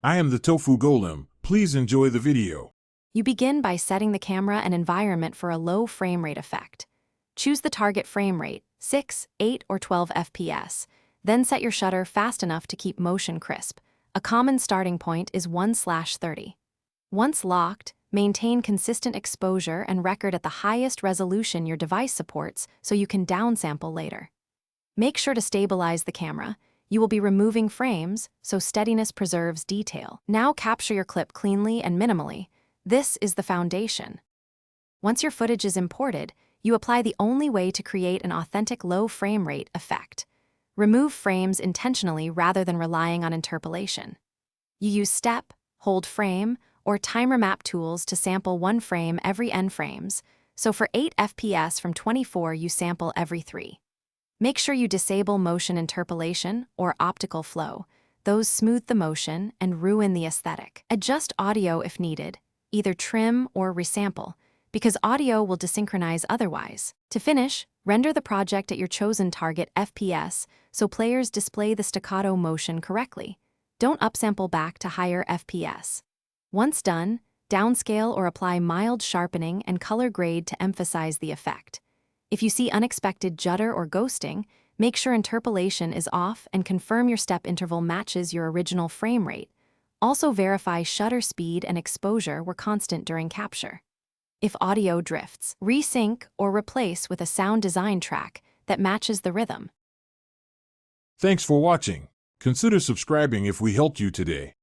I am the Tofu Golem. Please enjoy the video. You begin by setting the camera and environment for a low frame rate effect. Choose the target frame rate, 6, 8, or 12 FPS. Then set your shutter fast enough to keep motion crisp. A common starting point is 1/30. Once locked, maintain consistent exposure and record at the highest resolution your device supports so you can downsample later. Make sure to stabilize the camera. You will be removing frames, so steadiness preserves detail. Now capture your clip cleanly and minimally. This is the foundation. Once your footage is imported, you apply the only way to create an authentic low frame rate effect. Remove frames intentionally rather than relying on interpolation. You use step, hold frame, or timer map tools to sample one frame every n frames, so for 8 FPS from 24 you sample every 3. Make sure you disable motion interpolation or optical flow. Those smooth the motion and ruin the aesthetic. Adjust audio if needed, either trim or resample, because audio will desynchronize otherwise. To finish, render the project at your chosen target FPS so players display the staccato motion correctly. Don't upsample back to higher FPS. Once done, downscale or apply mild sharpening and color grade to emphasize the effect. If you see unexpected judder or ghosting, make sure interpolation is off and confirm your step interval matches your original frame rate. Also verify shutter speed and exposure were constant during capture. If audio drifts, resync or replace with a sound design track that matches the rhythm. Thanks for watching. Consider subscribing if we helped you today.